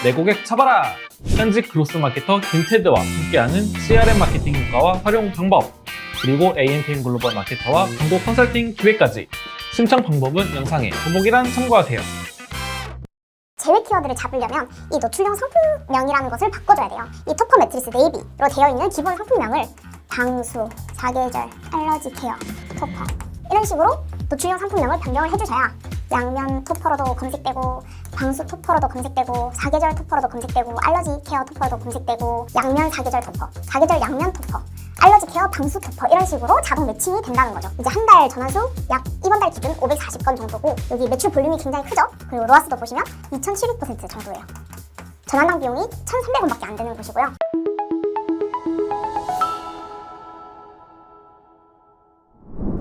내 고객 잡아라! 현직 그로스 마케터 김테드와 함께하는 CRM 마케팅 효과와 활용 방법, 그리고 AMPM 글로벌 마케터와 광고 컨설팅 기획까지. 신청 방법은 영상의 더보기란 참고하세요. 제외 키워드를 잡으려면 이 노출형 상품명이라는 것을 바꿔줘야 돼요. 이 토퍼 매트리스 네이비로 되어 있는 기본 상품명을 방수, 사계절, 알러지 케어, 토퍼 이런 식으로 노출형 상품명을 변경을 해주셔야 양면 토퍼로도 검색되고, 방수 토퍼로도 검색되고, 사계절 토퍼로도 검색되고, 알러지 케어 토퍼로도 검색되고, 양면 사계절 토퍼, 사계절 양면 토퍼, 알러지 케어 방수 토퍼 이런 식으로 자동 매칭이 된다는 거죠. 이제 한 달 전환수 약 이번 달 기준 540건 정도고, 여기 매출 볼륨이 굉장히 크죠? 그리고 로아스도 보시면 2,700% 정도예요. 전환당 비용이 1,300원밖에 안 되는 곳이고요.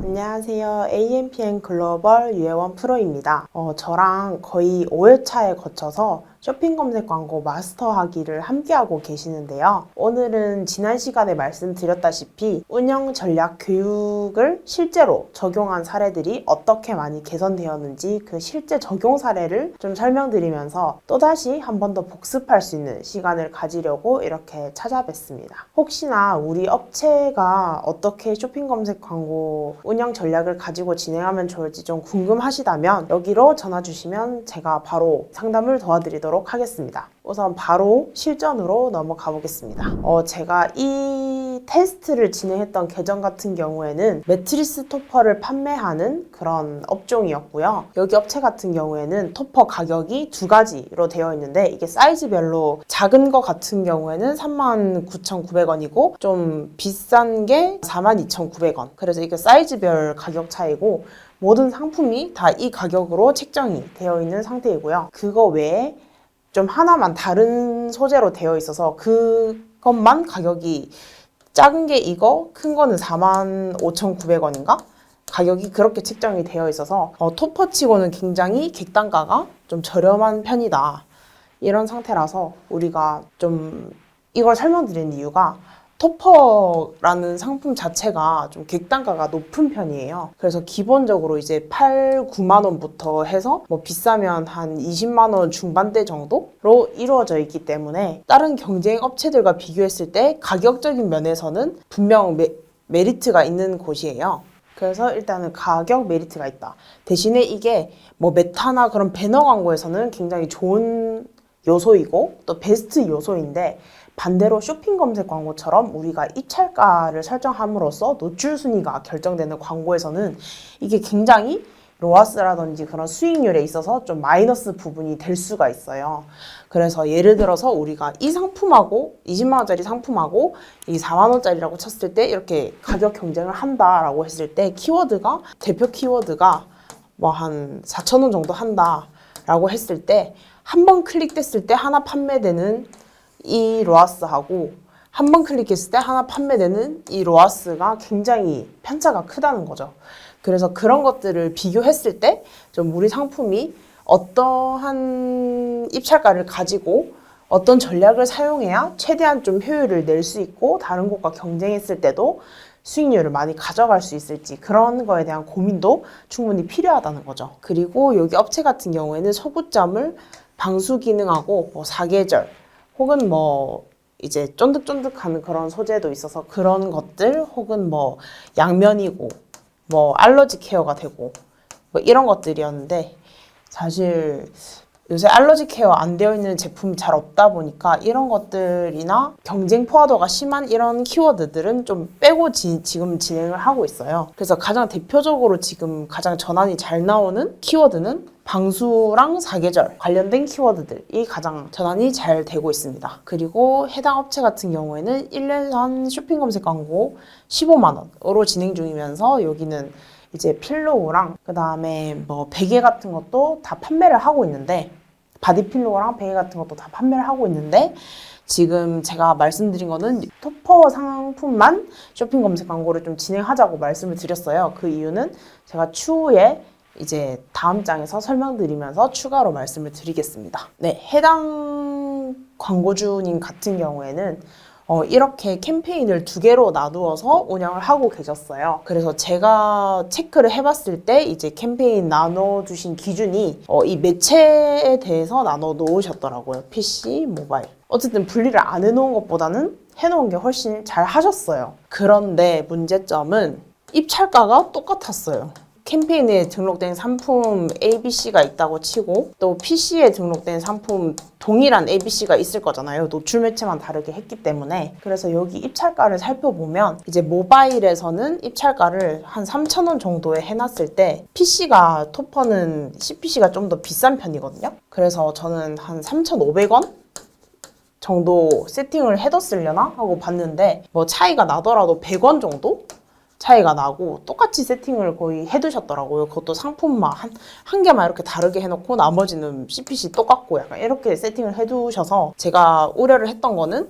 안녕하세요. AMPM 글로벌 유혜원 프로입니다. 저랑 거의 5회차에 거쳐서 쇼핑 검색 광고 마스터하기를 함께하고 계시는데요. 오늘은 지난 시간에 말씀드렸다시피 운영 전략 교육을 실제로 적용한 사례들이 어떻게 많이 개선되었는지 그 실제 적용 사례를 좀 설명드리면서 또다시 한 번 더 복습할 수 있는 시간을 가지려고 이렇게 찾아뵙습니다. 혹시나 우리 업체가 어떻게 쇼핑 검색 광고 운영 전략을 가지고 진행하면 좋을지 좀 궁금하시다면 여기로 전화 주시면 제가 바로 상담을 도와드리도록 하겠습니다. 우선 바로 실전으로 넘어가 보겠습니다. 제가 이 테스트를 진행했던 계정 같은 경우에는 매트리스 토퍼를 판매하는 그런 업종이었고요. 여기 업체 같은 경우에는 토퍼 가격이 두 가지로 되어 있는데, 이게 사이즈별로 작은 거 같은 경우에는 39,900원이고 좀 비싼 게 42,900원. 그래서 이게 사이즈별 가격 차이고 모든 상품이 다 이 가격으로 책정이 되어 있는 상태이고요. 그거 외에 좀 하나만 다른 소재로 되어 있어서 그것만 가격이 작은 게 이거, 큰 거는 45,900원인가? 가격이 그렇게 책정이 되어 있어서 토퍼치고는 굉장히 객단가가 좀 저렴한 편이다. 이런 상태라서 우리가 좀 이걸 설명드리는 이유가 토퍼라는 상품 자체가 좀 객단가가 높은 편이에요. 그래서 기본적으로 이제 8, 9만 원부터 해서 뭐 비싸면 한 20만 원 중반대 정도로 이루어져 있기 때문에 다른 경쟁 업체들과 비교했을 때 가격적인 면에서는 분명 메리트가 있는 곳이에요. 그래서 일단은 가격 메리트가 있다. 대신에 이게 뭐 메타나 그런 배너 광고에서는 굉장히 좋은 요소이고 또 베스트 요소인데, 반대로 쇼핑 검색 광고처럼 우리가 입찰가를 설정함으로써 노출 순위가 결정되는 광고에서는 이게 굉장히 로아스라든지 그런 수익률에 있어서 좀 마이너스 부분이 될 수가 있어요. 그래서 예를 들어서 우리가 이 상품하고 20만 원짜리 상품하고 이 4만 원짜리라고 쳤을 때 이렇게 가격 경쟁을 한다라고 했을 때 키워드가, 대표 키워드가 뭐 한 4천 원 정도 한다라고 했을 때 한 번 클릭됐을 때 하나 판매되는 이 로아스하고 한 번 클릭했을 때 하나 판매되는 이 로아스가 굉장히 편차가 크다는 거죠. 그래서 그런 것들을 비교했을 때 좀 우리 상품이 어떠한 입찰가를 가지고 어떤 전략을 사용해야 최대한 좀 효율을 낼 수 있고 다른 곳과 경쟁했을 때도 수익률을 많이 가져갈 수 있을지, 그런 거에 대한 고민도 충분히 필요하다는 거죠. 그리고 여기 업체 같은 경우에는 소구점을 방수 기능하고 뭐 사계절 혹은 뭐 이제 쫀득쫀득한 그런 소재도 있어서 그런 것들, 혹은 뭐 양면이고 뭐 알러지 케어가 되고 뭐 이런 것들이었는데, 사실 요새 알러지 케어 안 되어 있는 제품이 잘 없다 보니까 이런 것들이나 경쟁 포화도가 심한 이런 키워드들은 좀 빼고 지금 진행을 하고 있어요. 그래서 가장 대표적으로 지금 가장 전환이 잘 나오는 키워드는 방수랑 사계절 관련된 키워드들이 가장 전환이 잘 되고 있습니다. 그리고 해당 업체 같은 경우에는 1년간 쇼핑 검색 광고 15만 원으로 진행 중이면서 여기는 이제 필로우랑 그 다음에 뭐 베개 같은 것도 다 판매를 하고 있는데, 바디 필로우랑 베개 같은 것도 다 판매를 하고 있는데, 지금 제가 말씀드린 거는 토퍼 상품만 쇼핑 검색 광고를 좀 진행하자고 말씀을 드렸어요. 그 이유는 제가 추후에 이제 다음 장에서 설명드리면서 추가로 말씀을 드리겠습니다. 네, 해당 광고주님 같은 경우에는 이렇게 캠페인을 두 개로 나누어서 운영을 하고 계셨어요. 그래서 제가 체크를 해봤을 때 이제 캠페인 나눠주신 기준이 이 매체에 대해서 나눠 놓으셨더라고요. PC, 모바일. 어쨌든 분리를 안 해놓은 것보다는 해놓은 게 훨씬 잘 하셨어요. 그런데 문제점은 입찰가가 똑같았어요. 캠페인에 등록된 상품 ABC가 있다고 치고 또 PC에 등록된 상품 동일한 ABC가 있을 거잖아요. 노출 매체만 다르게 했기 때문에. 그래서 여기 입찰가를 살펴보면 이제 모바일에서는 입찰가를 한 3,000원 정도에 해놨을 때 PC가 토퍼는 CPC가 좀 더 비싼 편이거든요. 그래서 저는 한 3,500원? 정도 세팅을 해뒀으려나 하고 봤는데 뭐 차이가 나더라도 100원 정도? 차이가 나고 똑같이 세팅을 거의 해두셨더라고요. 그것도 상품만 한 개만 이렇게 다르게 해놓고 나머지는 CPC 똑같고 약간 이렇게 세팅을 해두셔서 제가 우려를 했던 거는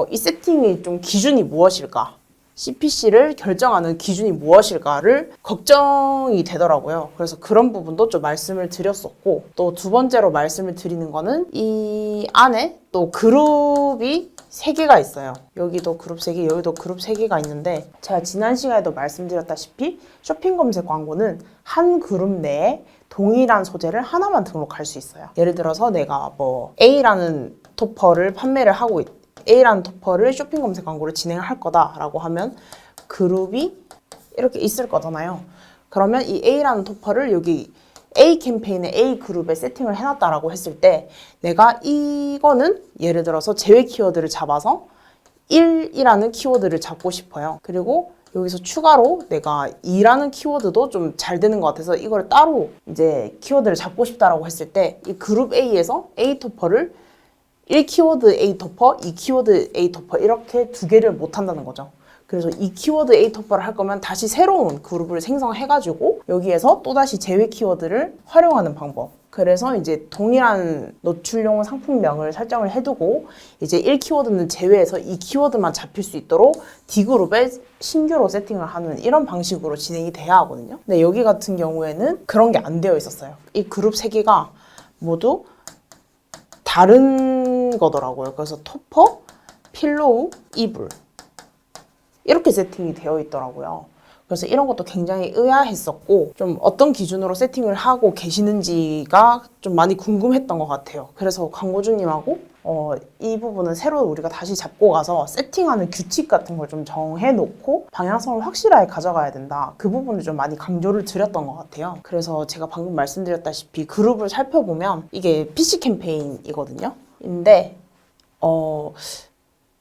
이 세팅이 좀 기준이 무엇일까? CPC를 결정하는 기준이 무엇일까를 걱정이 되더라고요. 그래서 그런 부분도 좀 말씀을 드렸었고 또 두 번째로 말씀을 드리는 거는 이 안에 또 그룹이 3개가 있어요. 여기도 그룹 3개, 여기도 그룹 3개가 있는데 제가 지난 시간에도 말씀드렸다시피 쇼핑 검색 광고는 한 그룹 내에 동일한 소재를 하나만 등록할 수 있어요. 예를 들어서 내가 뭐 A라는 토퍼를 판매를 하고 A라는 토퍼를 쇼핑 검색 광고를 진행을 할 거다라고 하면 그룹이 이렇게 있을 거잖아요. 그러면 이 A라는 토퍼를 여기 A 캠페인에 A 그룹에 세팅을 해놨다라고 했을 때 내가 이거는 예를 들어서 제외 키워드를 잡아서 1이라는 키워드를 잡고 싶어요. 그리고 여기서 추가로 내가 2라는 키워드도 좀 잘 되는 것 같아서 이걸 따로 이제 키워드를 잡고 싶다라고 했을 때 이 그룹 A에서 A 토퍼를 1 키워드 A 토퍼, 2 키워드 A 토퍼 이렇게 두 개를 못 한다는 거죠. 그래서 이 키워드 A 토퍼를 할 거면 다시 새로운 그룹을 생성해가지고 여기에서 또다시 제외 키워드를 활용하는 방법. 그래서 이제 동일한 노출용 상품명을 설정을 해두고 이제 1 키워드는 제외해서 2 키워드만 잡힐 수 있도록 D그룹에 신규로 세팅을 하는 이런 방식으로 진행이 돼야 하거든요. 근데 여기 같은 경우에는 그런 게 안 되어 있었어요. 이 그룹 3개가 모두 다른 거더라고요. 그래서 토퍼, 필로우, 이불 이렇게 세팅이 되어 있더라고요. 그래서 이런 것도 굉장히 의아했었고 좀 어떤 기준으로 세팅을 하고 계시는지가 좀 많이 궁금했던 것 같아요. 그래서 광고주님하고 이 부분은 새로 우리가 다시 잡고 가서 세팅하는 규칙 같은 걸 좀 정해놓고 방향성을 확실하게 가져가야 된다. 그 부분을 좀 많이 강조를 드렸던 것 같아요. 그래서 제가 방금 말씀드렸다시피 그룹을 살펴보면 이게 PC 캠페인이거든요. 근데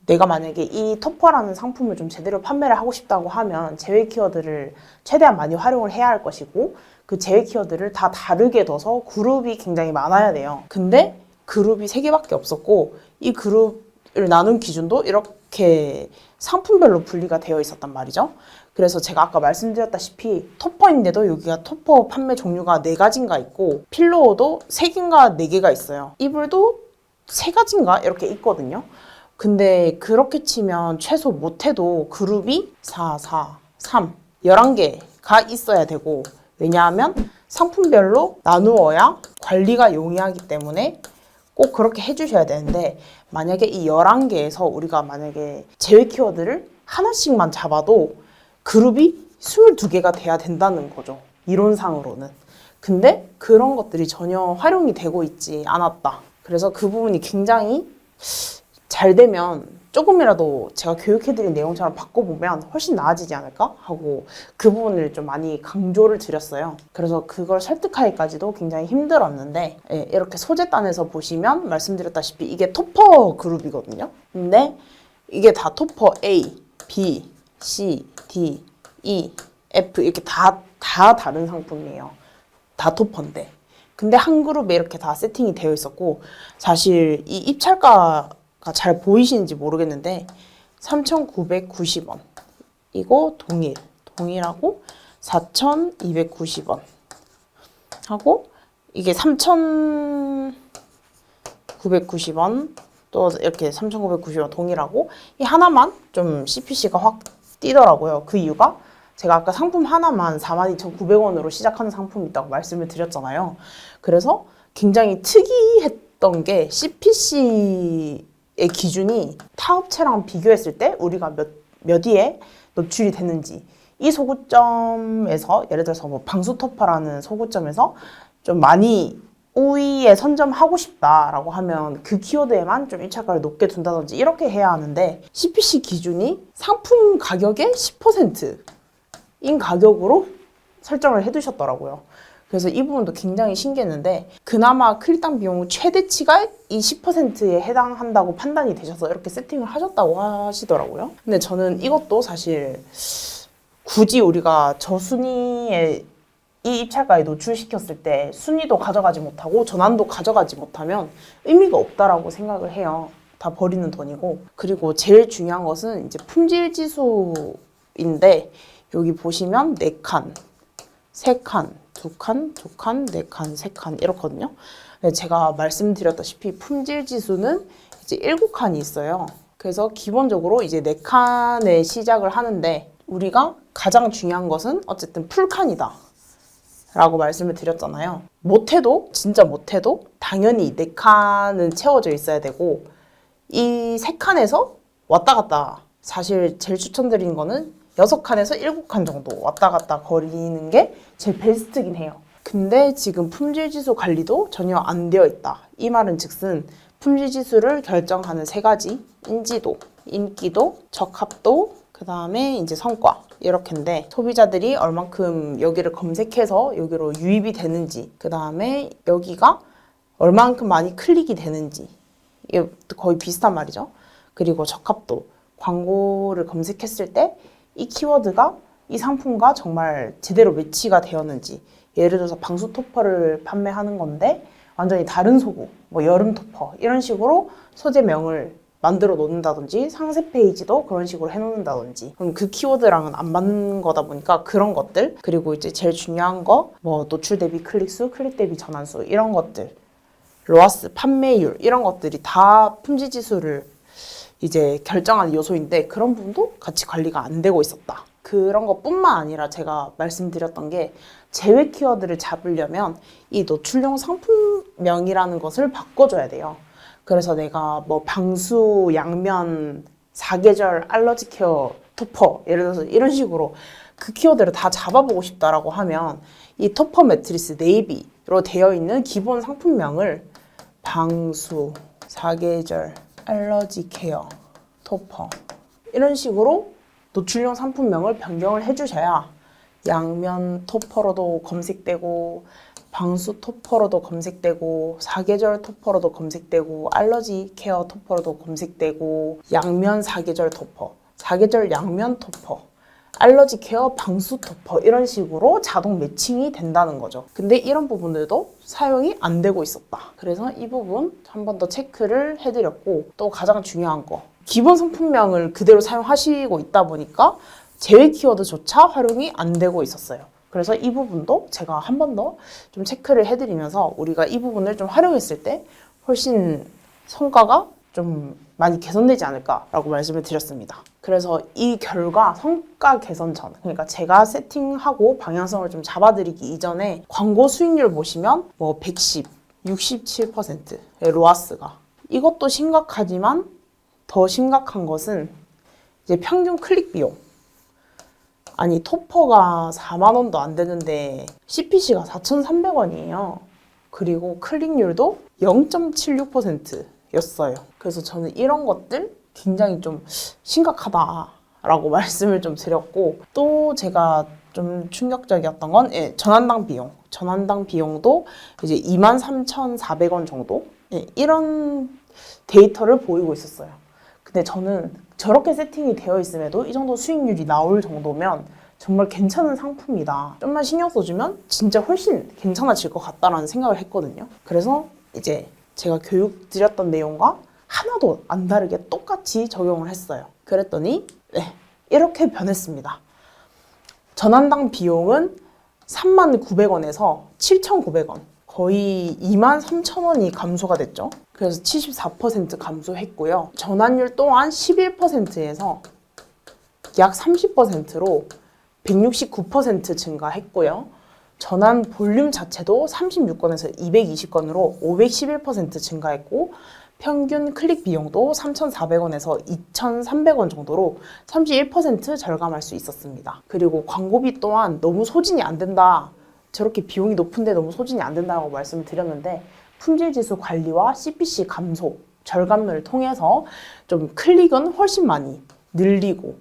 내가 만약에 이 토퍼라는 상품을 좀 제대로 판매를 하고 싶다고 하면 제외 키워드를 최대한 많이 활용을 해야 할 것이고 그 제외 키워드를 다 다르게 둬서 그룹이 굉장히 많아야 돼요. 근데 그룹이 3개밖에 없었고 이 그룹을 나눈 기준도 이렇게 상품별로 분리가 되어 있었단 말이죠. 그래서 제가 아까 말씀드렸다시피 토퍼인데도 여기가 토퍼 판매 종류가 4가지인가 있고 필로우도 3개인가 4개가 있어요. 이불도 3가지인가 이렇게 있거든요. 근데 그렇게 치면 최소 못해도 그룹이 4, 4, 3, 11개가 있어야 되고 왜냐하면 상품별로 나누어야 관리가 용이하기 때문에 꼭 그렇게 해주셔야 되는데 만약에 이 11개에서 우리가 만약에 제외 키워드를 하나씩만 잡아도 그룹이 22개가 돼야 된다는 거죠. 이론상으로는. 근데 그런 것들이 전혀 활용이 되고 있지 않았다. 그래서 그 부분이 굉장히 잘 되면 조금이라도 제가 교육해드린 내용처럼 바꿔보면 훨씬 나아지지 않을까 하고 그 부분을 좀 많이 강조를 드렸어요. 그래서 그걸 설득하기까지도 굉장히 힘들었는데 이렇게 소재단에서 보시면 말씀드렸다시피 이게 토퍼 그룹이거든요. 근데 이게 다 토퍼 A, B, C, D, E, F 이렇게 다 다른 상품이에요. 다 토퍼인데. 근데 한 그룹에 이렇게 다 세팅이 되어 있었고 사실 이 입찰가 잘 보이시는지 모르겠는데 3,990원 이거 동일하고 4,290원 하고 이게 3,990원 또 이렇게 3,990원 동일하고 이 하나만 좀 CPC가 확 뛰더라고요. 그 이유가 제가 아까 상품 하나만 42,900원으로 시작하는 상품이 있다고 말씀을 드렸잖아요. 그래서 굉장히 특이했던 게 CPC에 기준이 타 업체랑 비교했을 때 우리가 몇 위에 노출이 됐는지, 이 소구점에서 예를 들어서 뭐 방수토퍼라는 소구점에서 좀 많이 우위에 선점하고 싶다라고 하면 그 키워드에만 좀 일차가를 높게 둔다든지 이렇게 해야 하는데, CPC 기준이 상품 가격의 10%인 가격으로 설정을 해두셨더라고요. 그래서 이 부분도 굉장히 신기했는데, 그나마 클릭당 비용 최대치가 이 10%에 해당한다고 판단이 되셔서 이렇게 세팅을 하셨다고 하시더라고요. 근데 저는 이것도 사실 굳이 우리가 저순위에 이 입찰가에 노출시켰을 때 순위도 가져가지 못하고 전환도 가져가지 못하면 의미가 없다라고 생각을 해요. 다 버리는 돈이고. 그리고 제일 중요한 것은 이제 품질 지수인데, 여기 보시면 4칸, 3칸, 2칸, 2칸, 4칸, 3칸 이렇거든요. 제가 말씀드렸다시피 품질 지수는 이제 7칸이 있어요. 그래서 기본적으로 이제 4칸에 시작을 하는데, 우리가 가장 중요한 것은 어쨌든 풀칸이다 라고 말씀을 드렸잖아요. 못해도, 진짜 못해도 당연히 4칸은 채워져 있어야 되고, 이 3칸에서 왔다 갔다, 사실 제일 추천드리는 거는 6칸에서 7칸 정도 왔다 갔다 거리는 게 제일 베스트긴 해요. 근데 지금 품질지수 관리도 전혀 안 되어 있다. 이 말은 즉슨 품질지수를 결정하는 3가지, 인지도, 인기도, 적합도, 그 다음에 이제 성과, 이렇게인데, 소비자들이 얼만큼 여기를 검색해서 여기로 유입이 되는지, 그 다음에 여기가 얼만큼 많이 클릭이 되는지, 이게 거의 비슷한 말이죠. 그리고 적합도, 광고를 검색했을 때 이 키워드가 이 상품과 정말 제대로 매치가 되었는지, 예를 들어서 방수 토퍼를 판매하는 건데 완전히 다른 소구, 뭐 여름 토퍼 이런 식으로 소재명을 만들어 놓는다든지, 상세 페이지도 그런 식으로 해놓는다든지, 그럼 그 키워드랑은 안 맞는 거다 보니까 그런 것들, 그리고 이제 제일 중요한 거, 뭐 노출 대비 클릭수, 클릭 대비 전환수, 이런 것들, 로아스, 판매율, 이런 것들이 다 품질 지수를 이제 결정하는 요소인데, 그런 부분도 같이 관리가 안 되고 있었다. 그런 것뿐만 아니라 제가 말씀드렸던 게, 제외 키워드를 잡으려면 이 노출용 상품명이라는 것을 바꿔줘야 돼요. 그래서 내가 뭐 방수, 양면, 사계절, 알러지 케어, 토퍼, 예를 들어서 이런 식으로 그 키워드를 다 잡아보고 싶다라고 하면, 이 토퍼 매트리스 네이비로 되어 있는 기본 상품명을 방수, 사계절, 알러지 케어, 토퍼, 이런 식으로 노출용 상품명을 변경을 해주셔야 양면 토퍼로도 검색되고, 방수 토퍼로도 검색되고, 사계절 토퍼로도 검색되고, 알러지 케어 토퍼로도 검색되고, 양면 사계절 토퍼, 사계절 양면 토퍼, 알러지 케어 방수 토퍼, 이런 식으로 자동 매칭이 된다는 거죠. 근데 이런 부분들도 사용이 안 되고 있었다. 그래서 이 부분 한 번 더 체크를 해드렸고, 또 가장 중요한 거, 기본 상품명을 그대로 사용하시고 있다 보니까 제외 키워드조차 활용이 안 되고 있었어요. 그래서 이 부분도 제가 한 번 더 좀 체크를 해드리면서 우리가 이 부분을 좀 활용했을 때 훨씬 성과가 좀 많이 개선되지 않을까라고 말씀을 드렸습니다. 그래서 이 결과 성과 개선 전, 그러니까 제가 세팅하고 방향성을 좀 잡아드리기 이전에 광고 수익률 보시면 뭐 110, 67%의 로아스가, 이것도 심각하지만 더 심각한 것은 이제 평균 클릭 비용. 아니, 토퍼가 4만 원도 안 되는데 CPC가 4,300원이에요. 그리고 클릭률도 0.76%였어요. 그래서 저는 이런 것들 굉장히 좀 심각하다라고 말씀을 좀 드렸고, 또 제가 좀 충격적이었던 건 전환당 비용. 전환당 비용도 이제 23,400원 정도? 이런 데이터를 보이고 있었어요. 근데 저는 저렇게 세팅이 되어 있음에도 이 정도 수익률이 나올 정도면 정말 괜찮은 상품이다. 좀만 신경 써주면 진짜 훨씬 괜찮아질 것 같다라는 생각을 했거든요. 그래서 이제 제가 교육 드렸던 내용과 하나도 안 다르게 똑같이 적용을 했어요. 그랬더니 이렇게 변했습니다. 전환당 비용은 39,900원에서 7,900원, 거의 23,000원이 감소가 됐죠. 그래서 74% 감소했고요. 전환율 또한 11%에서 약 30%로 169% 증가했고요. 전환 볼륨 자체도 36건에서 220건으로 511% 증가했고, 평균 클릭 비용도 3,400원에서 2,300원 정도로 31% 절감할 수 있었습니다. 그리고 광고비 또한 너무 소진이 안 된다. 저렇게 비용이 높은데 너무 소진이 안 된다고 말씀을 드렸는데 품질지수 관리와 CPC 감소, 절감을 통해서 좀 클릭은 훨씬 많이 늘리고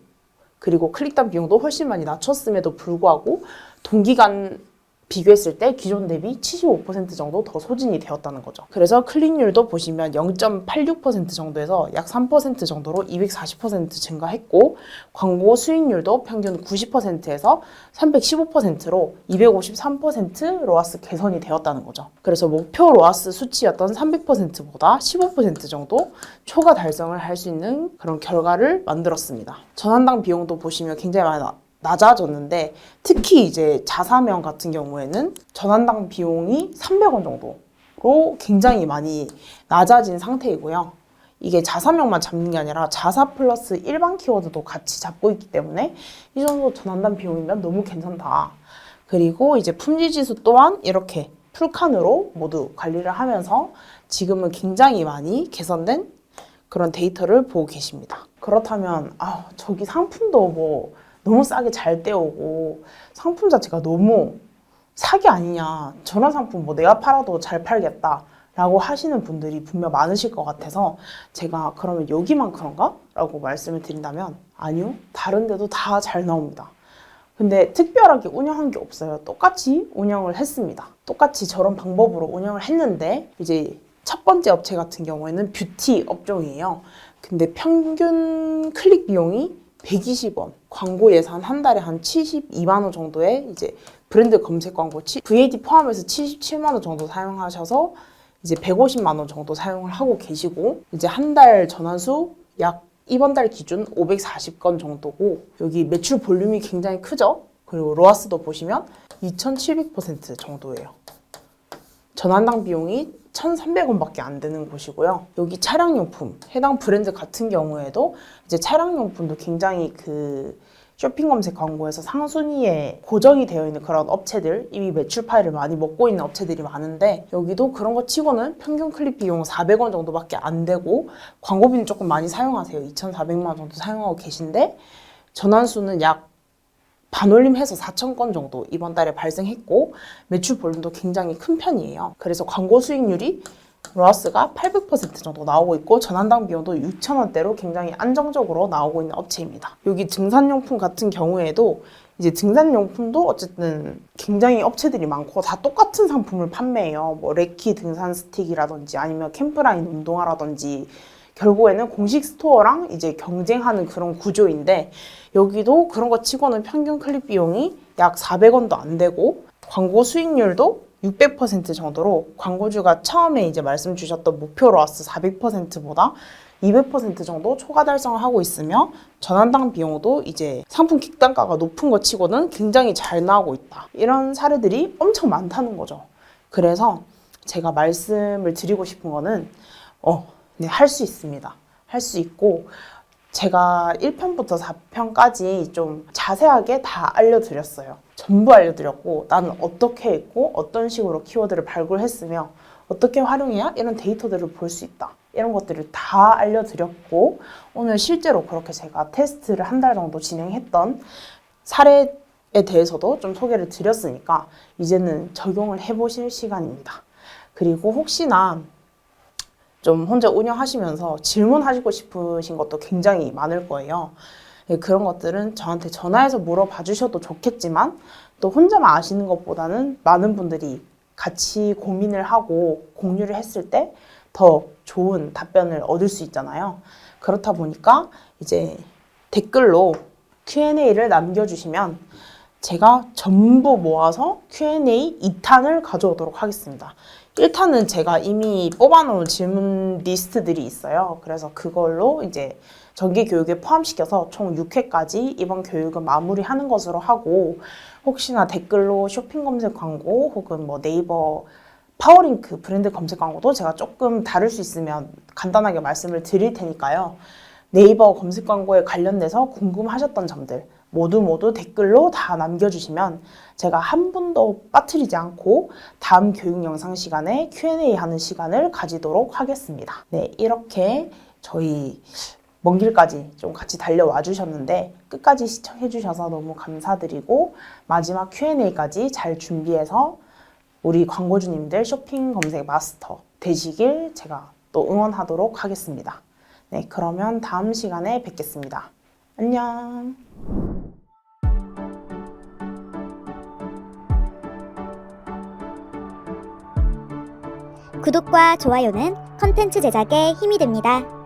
그리고 클릭당 비용도 훨씬 많이 낮췄음에도 불구하고 동기간 비교했을 때 기존 대비 75% 정도 더 소진이 되었다는 거죠. 그래서 클릭률도 보시면 0.86% 정도에서 약 3% 정도로 240% 증가했고 광고 수익률도 평균 90%에서 315%로 253% 로아스 개선이 되었다는 거죠. 그래서 목표 로아스 수치였던 300%보다 15% 정도 초과 달성을 할 수 있는 그런 결과를 만들었습니다. 전환당 비용도 보시면 굉장히 많이 낮아졌는데 특히 이제 자사명 같은 경우에는 전환당 비용이 300원 정도로 굉장히 많이 낮아진 상태이고요. 이게 자사명만 잡는 게 아니라 자사 플러스 일반 키워드도 같이 잡고 있기 때문에 이 정도 전환당 비용이면 너무 괜찮다. 그리고 이제 품질지수 또한 이렇게 풀칸으로 모두 관리를 하면서 지금은 굉장히 많이 개선된 그런 데이터를 보고 계십니다. 그렇다면 저기 상품도 뭐 너무 싸게 잘 떼오고 상품 자체가 너무 사기 아니냐, 저런 상품 뭐 내가 팔아도 잘 팔겠다 라고 하시는 분들이 분명 많으실 것 같아서 제가 그러면 여기만 그런가? 라고 말씀을 드린다면 아니요, 다른 데도 다 잘 나옵니다. 근데 특별하게 운영한 게 없어요. 똑같이 운영을 했습니다. 똑같이 저런 방법으로 운영을 했는데 이제 첫 번째 업체 같은 경우에는 뷰티 업종이에요. 근데 평균 클릭 비용이 120원, 광고 예산 한 달에 한 72만 원 정도의 이제 브랜드 검색 광고, VAT 포함해서 77만 원 정도 사용하셔서 이제 150만 원 정도 사용을 하고 계시고 이제 한 달 전환수 약 이번 달 기준 540건 정도고 여기 매출 볼륨이 굉장히 크죠? 그리고 로아스도 보시면 2,700% 정도예요. 전환당 비용이 1,300원밖에 안 되는 곳이고요. 여기 차량용품, 해당 브랜드 같은 경우에도 이제 차량용품도 굉장히 그 쇼핑 검색 광고에서 상순위에 고정이 되어 있는 그런 업체들, 이미 매출 파일을 많이 먹고 있는 업체들이 많은데 여기도 그런 거 치고는 평균 클릭 비용 400원 정도밖에 안 되고 광고비는 조금 많이 사용하세요. 2,400만 원 정도 사용하고 계신데 전환수는 약 반올림해서 4,000건 정도 이번 달에 발생했고 매출 볼륨도 굉장히 큰 편이에요. 그래서 광고 수익률이 로아스가 800% 정도 나오고 있고 전환당 비용도 6,000원대로 굉장히 안정적으로 나오고 있는 업체입니다. 여기 등산용품 같은 경우에도 이제 등산용품도 어쨌든 굉장히 업체들이 많고 다 똑같은 상품을 판매해요. 뭐 레키 등산 스틱이라든지 아니면 캠프라인 운동화라든지 결국에는 공식 스토어랑 이제 경쟁하는 그런 구조인데 여기도 그런 거 치고는 평균 클릭 비용이 약 400원도 안 되고 광고 수익률도 600% 정도로 광고주가 처음에 이제 말씀 주셨던 목표 로아스 400%보다 200% 정도 초과 달성을 하고 있으며 전환당 비용도 이제 상품 객단가가 높은 것 치고는 굉장히 잘 나오고 있다. 이런 사례들이 엄청 많다는 거죠. 그래서 제가 말씀을 드리고 싶은 거는 네, 할 수 있습니다. 할 수 있고 제가 1편부터 4편까지 좀 자세하게 다 알려드렸어요. 전부 알려드렸고 나는 어떻게 했고 어떤 식으로 키워드를 발굴했으며 어떻게 활용해야 이런 데이터들을 볼 수 있다. 이런 것들을 다 알려드렸고 오늘 실제로 그렇게 제가 테스트를 한 달 정도 진행했던 사례에 대해서도 좀 소개를 드렸으니까 이제는 적용을 해보실 시간입니다. 그리고 혹시나 좀 혼자 운영하시면서 질문하시고 싶으신 것도 굉장히 많을 거예요. 그런 것들은 저한테 전화해서 물어봐 주셔도 좋겠지만 또 혼자만 아시는 것보다는 많은 분들이 같이 고민을 하고 공유를 했을 때 더 좋은 답변을 얻을 수 있잖아요. 그렇다 보니까 이제 댓글로 Q&A를 남겨주시면 제가 전부 모아서 Q&A 2탄을 가져오도록 하겠습니다. 1탄은 제가 이미 뽑아놓은 질문 리스트들이 있어요. 그래서 그걸로 이제 정기 교육에 포함시켜서 총 6회까지 이번 교육은 마무리하는 것으로 하고 혹시나 댓글로 쇼핑 검색 광고 혹은 뭐 네이버 파워링크 브랜드 검색 광고도 제가 조금 다룰 수 있으면 간단하게 말씀을 드릴 테니까요. 네이버 검색 광고에 관련돼서 궁금하셨던 점들 모두 댓글로 다 남겨주시면 제가 한 분도 빠뜨리지 않고 다음 교육 영상 시간에 Q&A 하는 시간을 가지도록 하겠습니다. 네, 이렇게 저희 먼 길까지 좀 같이 달려와 주셨는데 끝까지 시청해 주셔서 너무 감사드리고 마지막 Q&A까지 잘 준비해서 우리 광고주님들 쇼핑 검색 마스터 되시길 제가 또 응원하도록 하겠습니다. 네, 그러면 다음 시간에 뵙겠습니다. 안녕. 구독과 좋아요는 컨텐츠 제작에 힘이 됩니다.